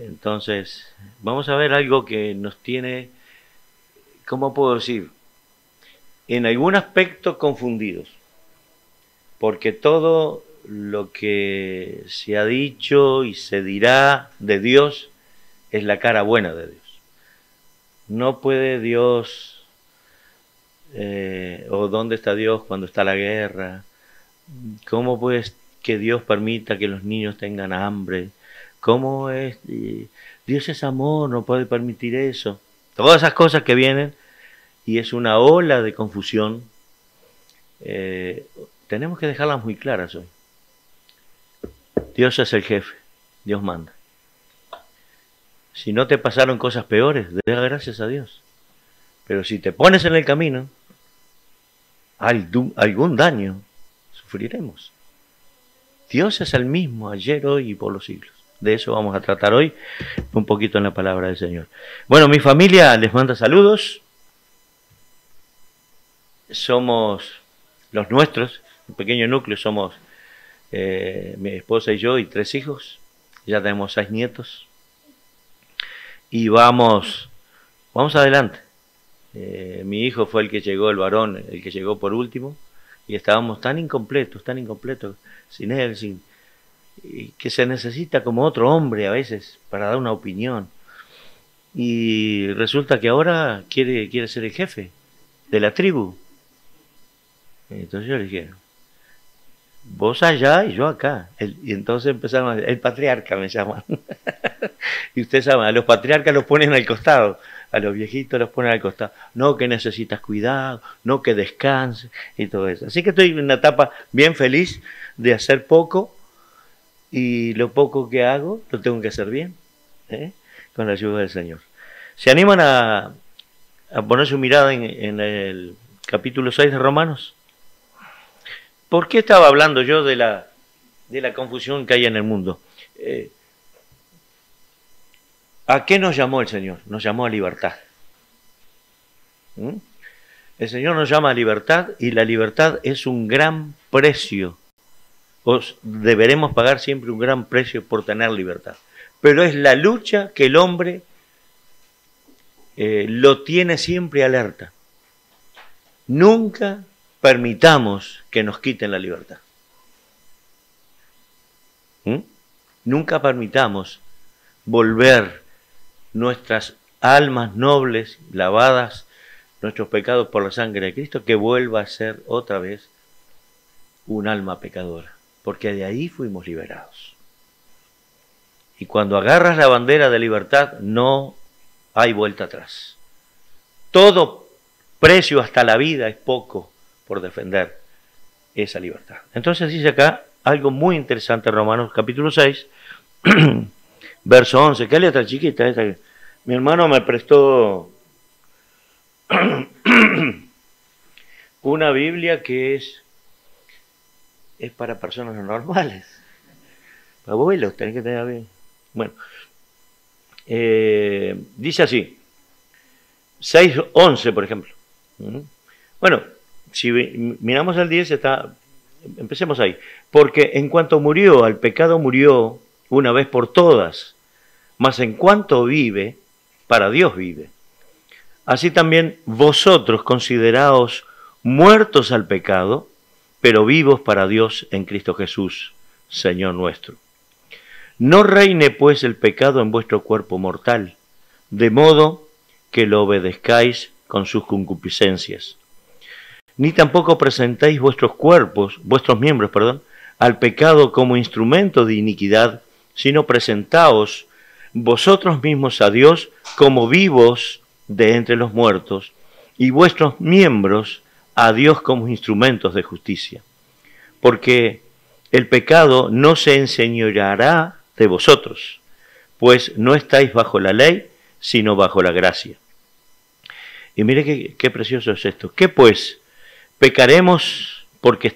Entonces, vamos a ver algo que nos tiene, ¿cómo puedo decir? En algún aspecto confundidos, porque todo lo que se ha dicho y se dirá de Dios es la cara buena de Dios. No puede Dios, o dónde está Dios cuando está la guerra, cómo puede que Dios permita que los niños tengan hambre, cómo es, Dios es amor, no puede permitir eso. Todas esas cosas que vienen y es una ola de confusión, tenemos que dejarlas muy claras hoy. Dios es el jefe, Dios manda. Si no te pasaron cosas peores, da gracias a Dios. Pero si te pones en el camino, algún daño sufriremos. Dios es el mismo ayer, hoy y por los siglos. De eso vamos a tratar hoy un poquito en la palabra del Señor. Bueno, mi familia les manda saludos. Somos los nuestros, un pequeño núcleo, somos mi esposa y yo y 3 hijos. Ya tenemos 6 nietos. Y vamos adelante. Mi hijo fue el que llegó, el varón, el que llegó por último. Y estábamos tan incompletos, sin él, que se necesita como otro hombre a veces para dar una opinión. Y resulta que ahora quiere ser el jefe de la tribu. Entonces yo le dije, vos allá y yo acá. Y entonces empezaron el patriarca me llaman. Y ustedes saben, a los patriarcas los ponen al costado, a los viejitos los ponen al costado. No, que necesitas cuidado, no, que descanses y todo eso. Así que estoy en una etapa bien feliz de hacer poco, y lo poco que hago lo tengo que hacer bien, con la ayuda del Señor. ¿Se animan a poner su mirada en el capítulo 6 de Romanos? ¿Por qué estaba hablando yo de la confusión que hay en el mundo? ¿A qué nos llamó el Señor? Nos llamó a libertad. El Señor nos llama a libertad, y la libertad es un gran precio. Deberemos pagar siempre un gran precio por tener libertad. Pero es la lucha que el hombre lo tiene siempre alerta. Nunca permitamos que nos quiten la libertad. Nunca permitamos volver nuestras almas nobles, lavadas, nuestros pecados por la sangre de Cristo, que vuelva a ser otra vez un alma pecadora, porque de ahí fuimos liberados. Y cuando agarras la bandera de libertad, no hay vuelta atrás. Todo precio, hasta la vida, es poco por defender esa libertad. Entonces dice acá algo muy interesante, Romanos capítulo 6, verso 11. ¿Qué letra chiquita esta? Mi hermano me prestó una Biblia que es para personas normales. Abuelos, tenés que tener bien. Bueno, dice así, 6:11, por ejemplo. Bueno, si miramos al 10, empecemos ahí. Porque en cuanto murió, al pecado murió una vez por todas, mas en cuanto vive, para Dios vive. Así también vosotros consideraos muertos al pecado, pero vivos para Dios en Cristo Jesús, Señor nuestro. No reine pues el pecado en vuestro cuerpo mortal, de modo que lo obedezcáis con sus concupiscencias. Ni tampoco presentéis vuestros miembros, al pecado como instrumento de iniquidad, sino presentaos vosotros mismos a Dios como vivos de entre los muertos, y vuestros miembros a Dios como instrumentos de justicia. Porque el pecado no se enseñoreará de vosotros, pues no estáis bajo la ley, sino bajo la gracia. Y mire qué precioso es esto. ¿Qué pues? ¿Pecaremos porque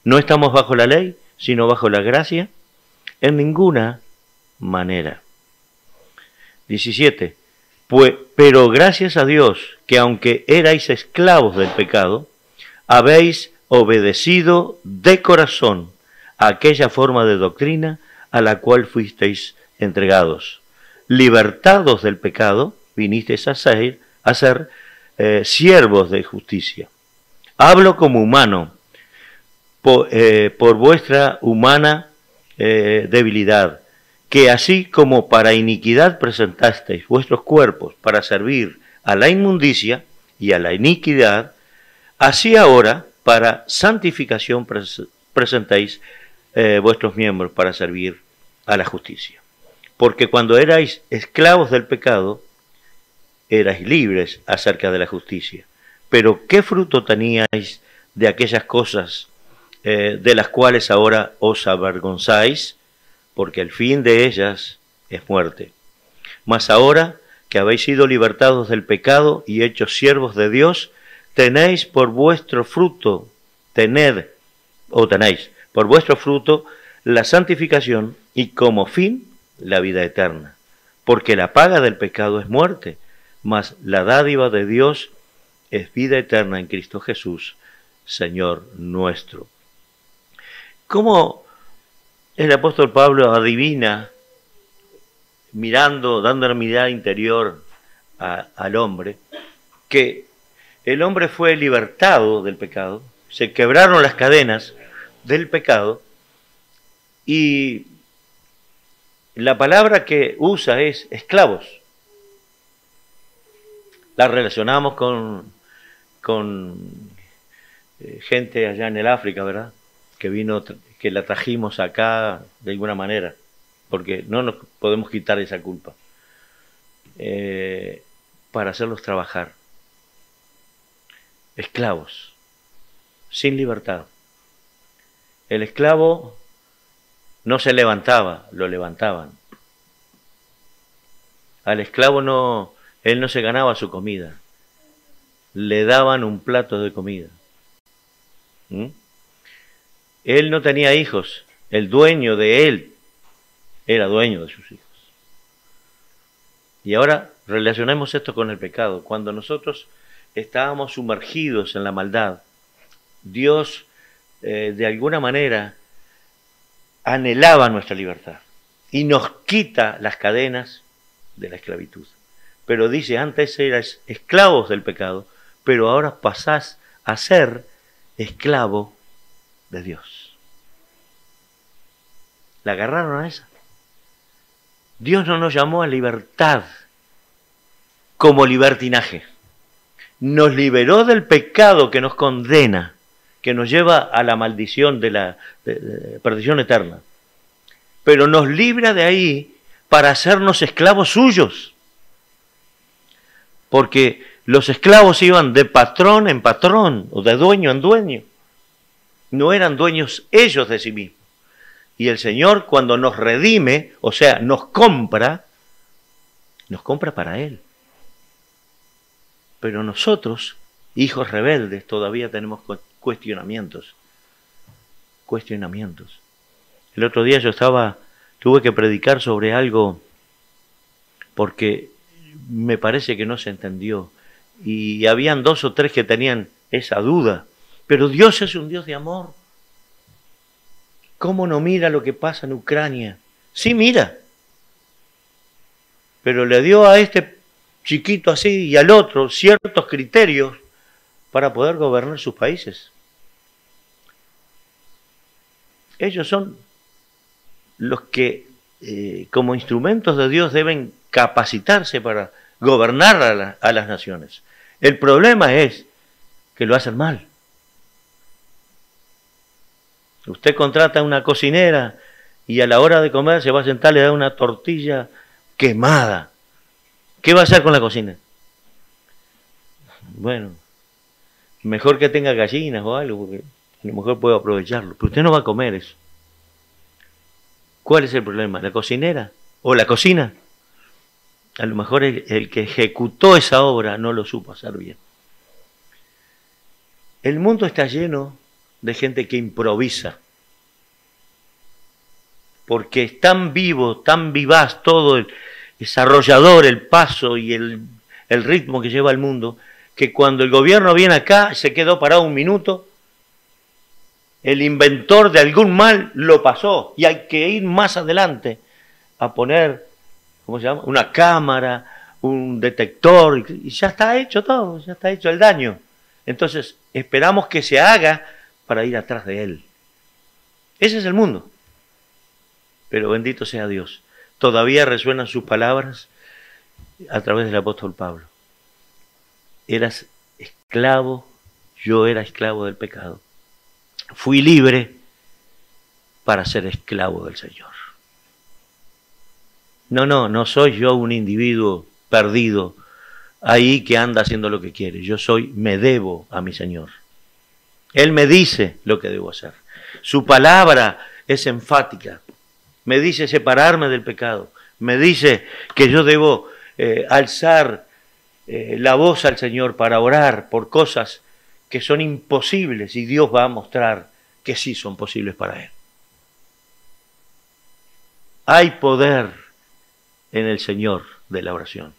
no estamos bajo la ley, sino bajo la gracia? En ninguna manera. 17. Pero gracias a Dios, que aunque erais esclavos del pecado, habéis obedecido de corazón a aquella forma de doctrina a la cual fuisteis entregados. Libertados del pecado, vinisteis a ser siervos de justicia. Hablo como humano, por vuestra humana debilidad, que así como para iniquidad presentasteis vuestros cuerpos para servir a la inmundicia y a la iniquidad, así ahora para santificación presentéis vuestros miembros para servir a la justicia. Porque cuando erais esclavos del pecado, erais libres acerca de la justicia. Pero ¿qué fruto teníais de aquellas cosas de las cuales ahora os avergonzáis? Porque el fin de ellas es muerte. Mas ahora que habéis sido libertados del pecado y hechos siervos de Dios, tenéis por vuestro fruto, tenéis por vuestro fruto la santificación y como fin la vida eterna. Porque la paga del pecado es muerte, mas la dádiva de Dios es vida eterna en Cristo Jesús, Señor nuestro. ¿Cómo el apóstol Pablo adivina, mirando, dando la mirada interior al hombre, que el hombre fue libertado del pecado, se quebraron las cadenas del pecado y la palabra que usa es esclavos? La relacionamos con gente allá en el África, ¿verdad? Que vino, que la trajimos acá de alguna manera, porque no nos podemos quitar esa culpa, para hacerlos trabajar. Esclavos, sin libertad. El esclavo no se levantaba, lo levantaban. Al esclavo él no se ganaba su comida, le daban un plato de comida. Él no tenía hijos, el dueño de él era dueño de sus hijos. Y ahora relacionemos esto con el pecado. Cuando nosotros estábamos sumergidos en la maldad, Dios de alguna manera anhelaba nuestra libertad y nos quita las cadenas de la esclavitud. Pero dice, antes eras esclavos del pecado, pero ahora pasás a ser esclavo de Dios. ¿La agarraron a esa? Dios no nos llamó a libertad como libertinaje. Nos liberó del pecado que nos condena, que nos lleva a la maldición de la perdición eterna. Pero nos libra de ahí para hacernos esclavos suyos. Porque los esclavos iban de patrón en patrón, o de dueño en dueño. No eran dueños ellos de sí mismos. Y el Señor, cuando nos redime, o sea, nos compra para Él. Pero nosotros, hijos rebeldes, todavía tenemos cuestionamientos. El otro día tuve que predicar sobre algo porque me parece que no se entendió. Y habían 2 o 3 que tenían esa duda. Pero Dios es un Dios de amor. ¿Cómo no mira lo que pasa en Ucrania? Sí mira. Pero le dio a este chiquito así y al otro ciertos criterios para poder gobernar sus países. Ellos son los que como instrumentos de Dios deben capacitarse para gobernar a las naciones. El problema es que lo hacen mal. Usted contrata a una cocinera y a la hora de comer se va a sentar y le da una tortilla quemada. ¿Qué va a hacer con la cocina? Bueno, mejor que tenga gallinas o algo, porque a lo mejor puedo aprovecharlo. Pero usted no va a comer eso. ¿Cuál es el problema? ¿La cocinera o la cocina? A lo mejor el que ejecutó esa obra no lo supo hacer bien. El mundo está lleno de gente que improvisa, porque es tan vivo, tan vivaz todo el desarrollador, el paso y el ritmo que lleva el mundo, que cuando el gobierno viene acá, se quedó parado un minuto, el inventor de algún mal lo pasó y hay que ir más adelante a poner, ¿cómo se llama? Una cámara, un detector, y ya está hecho todo, ya está hecho el daño. Entonces, esperamos que se haga para ir atrás de él. Ese es el mundo. Pero bendito sea Dios. Todavía resuenan sus palabras a través del apóstol Pablo. Eras esclavo, yo era esclavo del pecado. Fui libre para ser esclavo del Señor. No soy yo un individuo perdido ahí que anda haciendo lo que quiere. Me debo a mi Señor. Él me dice lo que debo hacer. Su palabra es enfática. Me dice separarme del pecado. Me dice que yo debo alzar la voz al Señor para orar por cosas que son imposibles y Dios va a mostrar que sí son posibles para Él. Hay poder en el Señor de la oración.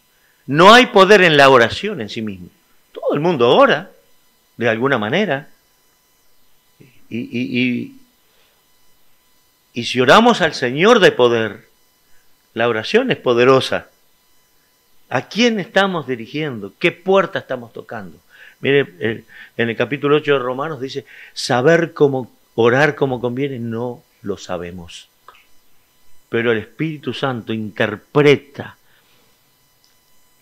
No hay poder en la oración en sí mismo. Todo el mundo ora de alguna manera. Y si oramos al Señor de poder, la oración es poderosa. ¿A quién estamos dirigiendo? ¿Qué puerta estamos tocando? Mire, en el capítulo 8 de Romanos dice, saber cómo orar como conviene, no lo sabemos. Pero el Espíritu Santo interpreta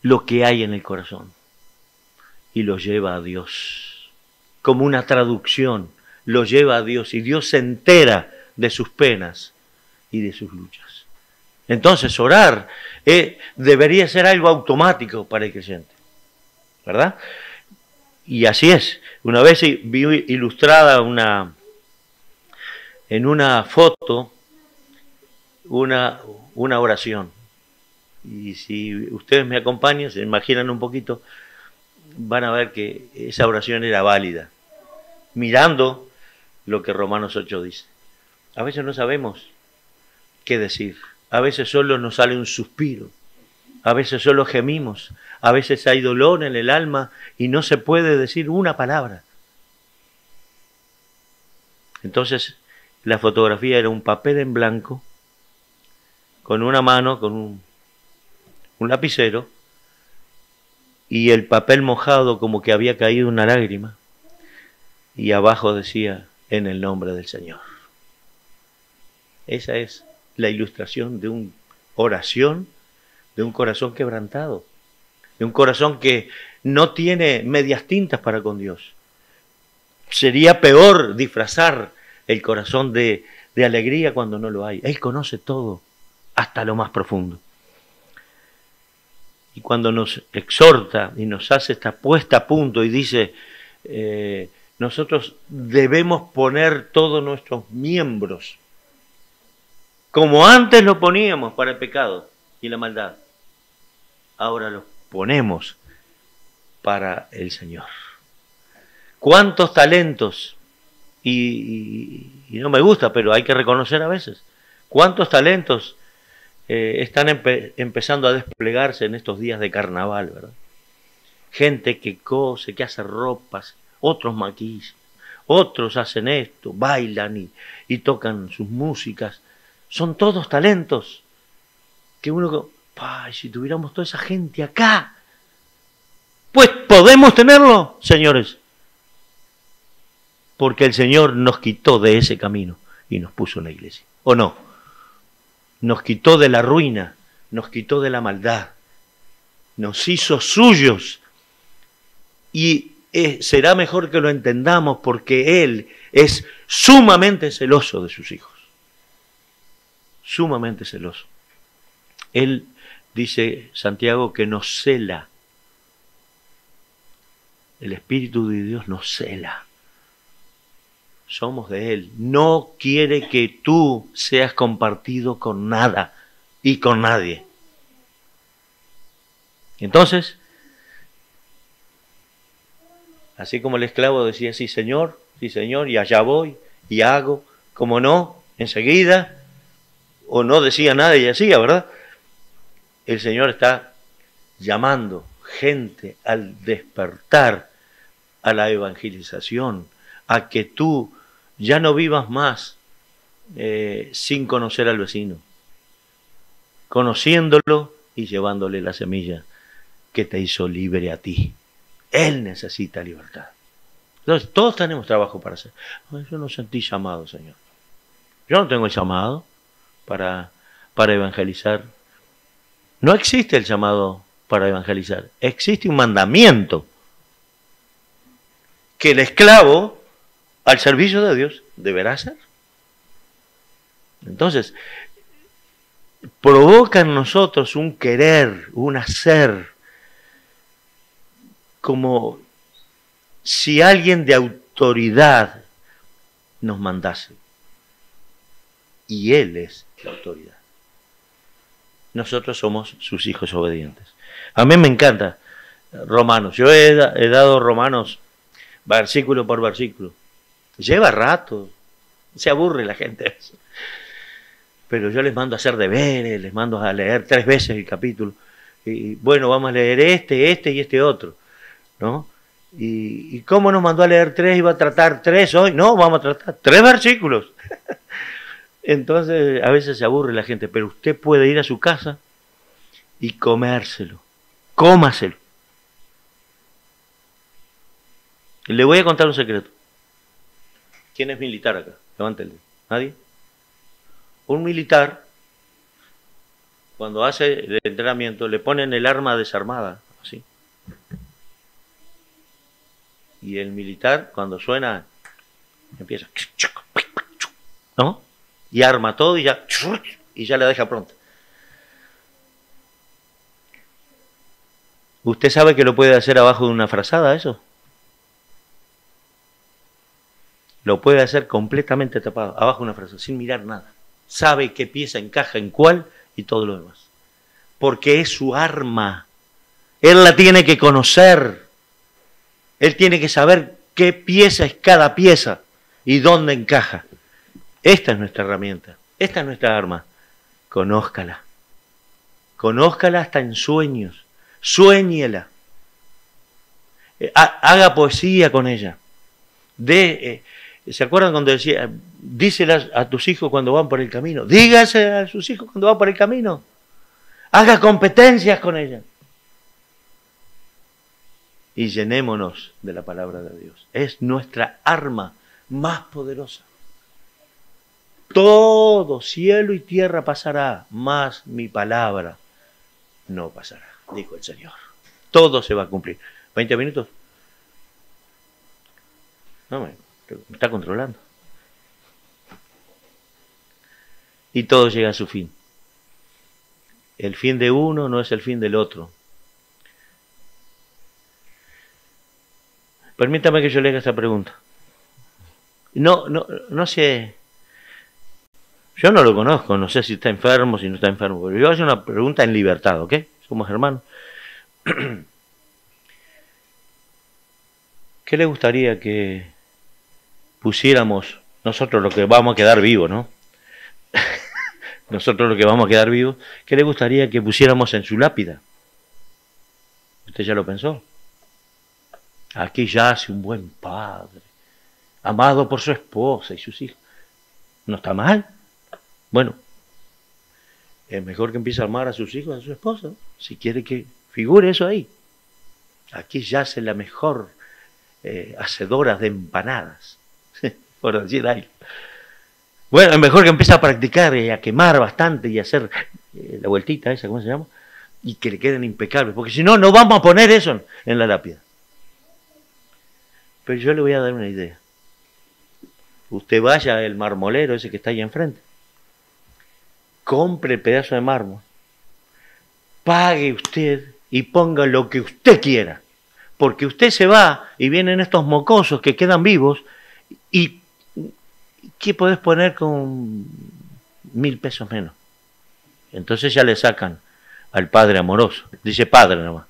lo que hay en el corazón y lo lleva a Dios. Como una traducción, lo lleva a Dios y Dios se entera de sus penas y de sus luchas. Entonces orar debería ser algo automático para el creyente, ¿verdad? Y así es. Una vez vi ilustrada en una foto una oración. Y si ustedes me acompañan, se imaginan un poquito, van a ver que esa oración era válida, mirando lo que Romanos 8 dice. A veces no sabemos qué decir. A veces solo nos sale un suspiro, a veces solo gemimos, a veces hay dolor en el alma y no se puede decir una palabra. Entonces la fotografía era un papel en blanco, con una mano, con un lapicero, y el papel mojado como que había caído una lágrima, y abajo decía, en el nombre del Señor. Esa es la ilustración de una oración, de un corazón quebrantado, de un corazón que no tiene medias tintas para con Dios. Sería peor disfrazar el corazón de alegría cuando no lo hay. Él conoce todo, hasta lo más profundo. Y cuando nos exhorta y nos hace esta puesta a punto y dice, nosotros debemos poner todos nuestros miembros como antes lo poníamos para el pecado y la maldad, ahora los ponemos para el Señor. ¿Cuántos talentos? Y no me gusta, pero hay que reconocer a veces, ¿cuántos talentos están empezando a desplegarse en estos días de carnaval, ¿verdad? Gente que cose, que hace ropas, otros maquillan, otros hacen esto, bailan y tocan sus músicas. Son todos talentos que uno, ¡ay, si tuviéramos toda esa gente acá! Pues podemos tenerlo, señores. Porque el Señor nos quitó de ese camino y nos puso en la iglesia. ¿O no? Nos quitó de la ruina, nos quitó de la maldad, nos hizo suyos. Y será mejor que lo entendamos porque Él es sumamente celoso de sus hijos. Sumamente celoso. Él, dice Santiago, que nos cela. El Espíritu de Dios nos cela. Somos de Él. No quiere que tú seas compartido con nada y con nadie. Entonces, así como el esclavo decía, sí señor, y allá voy, y hago, como no, enseguida, o no decía nada y hacía, ¿verdad? El Señor está llamando gente al despertar, a la evangelización, a que tú ya no vivas más sin conocer al vecino. conociéndolo y llevándole la semilla que te hizo libre a ti. Él necesita libertad. Entonces, todos tenemos trabajo para hacer. Ay, yo no sentí llamado, Señor. Yo no tengo el llamado para evangelizar. No existe el llamado para evangelizar. Existe un mandamiento que el esclavo al servicio de Dios deberá hacer. Entonces, provoca en nosotros un querer, un hacer, como si alguien de autoridad nos mandase. Y Él es la autoridad. Nosotros somos sus hijos obedientes. A mí me encanta Romanos. Yo he dado Romanos versículo por versículo. Lleva rato. Se aburre la gente. Pero yo les mando a hacer deberes, les mando a leer 3 veces el capítulo. Y bueno, vamos a leer este y este otro, ¿no? ¿Y cómo nos mandó a leer 3? ¿Iba a tratar 3 hoy? No, vamos a tratar 3 versículos. Entonces, a veces se aburre la gente, pero usted puede ir a su casa y comérselo. Cómaselo. Le voy a contar un secreto. ¿Quién es militar acá? Levántele. ¿Nadie? Un militar, cuando hace el entrenamiento, le ponen el arma desarmada, así. Y el militar, cuando suena, empieza, ¿no? Y arma todo y ya la deja pronta. ¿Usted sabe que lo puede hacer abajo de una frazada eso? Lo puede hacer completamente tapado, abajo de una frazada, sin mirar nada. Sabe qué pieza encaja en cuál y todo lo demás. Porque es su arma. Él la tiene que conocer. Él tiene que saber qué pieza es cada pieza y dónde encaja. Esta es nuestra herramienta. Esta es nuestra arma. Conózcala. Conózcala hasta en sueños. Suéñela. Haga poesía con ella. ¿Se acuerdan cuando decía, díselas a tus hijos cuando van por el camino? Dígase a sus hijos cuando van por el camino. Haga competencias con ella. Y llenémonos de la palabra de Dios. Es nuestra arma más poderosa. Todo cielo y tierra pasará, mas mi palabra no pasará, dijo el Señor. Todo se va a cumplir. ¿20 minutos? No, me está controlando. Y todo llega a su fin. El fin de uno no es el fin del otro. Permítame que yo le haga esta pregunta. No sé. Yo no lo conozco, no sé si está enfermo, si no está enfermo, pero yo hago una pregunta en libertad, ¿ok? Somos hermanos. ¿Qué le gustaría que pusiéramos nosotros los que vamos a quedar vivos, ¿no? Nosotros los que vamos a quedar vivos, ¿qué le gustaría que pusiéramos en su lápida? ¿Usted ya lo pensó? Aquí yace un buen padre, amado por su esposa y sus hijos. ¿No está mal? Bueno, es mejor que empiece a amar a sus hijos, a su esposa, si quiere que figure eso ahí. Aquí yace la mejor hacedora de empanadas, por decir algo. Bueno, es mejor que empiece a practicar y a quemar bastante y a hacer la vueltita esa, ¿cómo se llama? Y que le queden impecables, porque si no, no vamos a poner eso en la lápida. Pero yo le voy a dar una idea. Usted vaya al marmolero ese que está ahí enfrente. Compre el pedazo de mármol. Pague usted y ponga lo que usted quiera. Porque usted se va y vienen estos mocosos que quedan vivos y ¿qué podés poner con 1000 pesos menos? Entonces ya le sacan al padre amoroso. Dice padre nomás.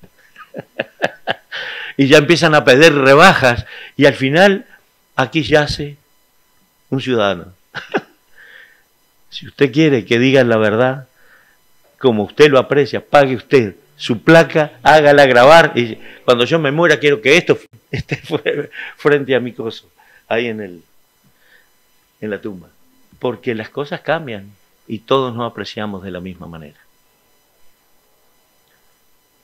Y ya empiezan a pedir rebajas y al final aquí yace un ciudadano. Si usted quiere que digan la verdad, como usted lo aprecia, pague usted su placa, hágala grabar y cuando yo me muera quiero que esto esté frente a mi coso, ahí en la tumba. Porque las cosas cambian y todos nos apreciamos de la misma manera.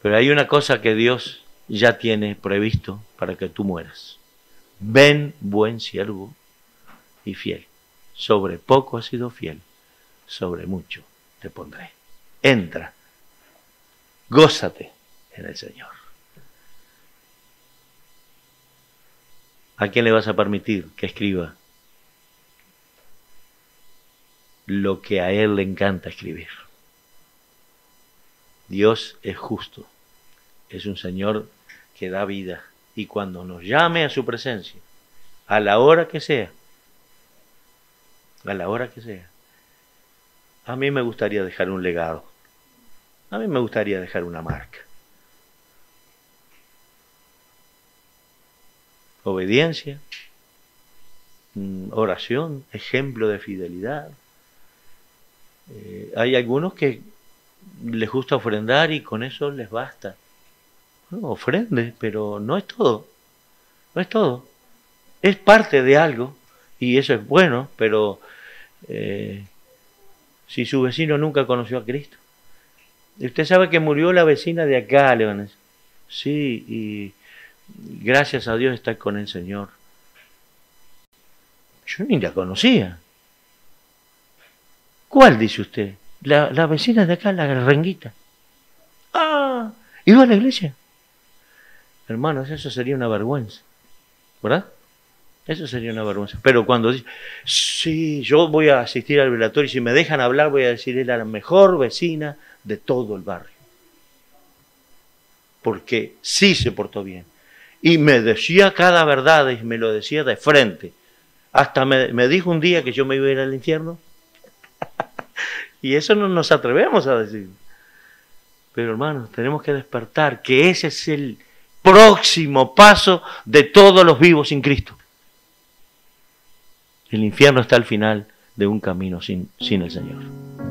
Pero hay una cosa que Dios ya tiene previsto para que tú mueras. Ven, buen siervo y fiel. Sobre poco has sido fiel, sobre mucho te pondré. Entra, gózate en el Señor. ¿A quién le vas a permitir que escriba lo que a Él le encanta escribir? Dios es justo, es un Señor que da vida, y cuando nos llame a su presencia, a la hora que sea, a mí me gustaría dejar un legado, a mí me gustaría dejar una marca. Obediencia, oración, ejemplo de fidelidad. Hay algunos que les gusta ofrendar y con eso les basta. Bueno, ofrende, pero no es todo. No es todo. Es parte de algo y eso es bueno, pero si su vecino nunca conoció a Cristo. Usted sabe que murió la vecina de acá, Leones. Sí, y gracias a Dios está con el Señor. Yo ni la conocía. ¿Cuál dice usted? La vecina de acá, la renguita. Ah, ¿iba a la iglesia? Hermanos, eso sería una vergüenza, ¿verdad? Eso sería una vergüenza. Pero cuando dice, sí, yo voy a asistir al velatorio y si me dejan hablar voy a decir, es la mejor vecina de todo el barrio. Porque sí se portó bien. Y me decía cada verdad y me lo decía de frente. Hasta me dijo un día que yo me iba a ir al infierno. Y eso no nos atrevemos a decir. Pero hermanos, tenemos que despertar que ese es el próximo paso de todos los vivos sin Cristo. El infierno está al final de un camino sin el Señor.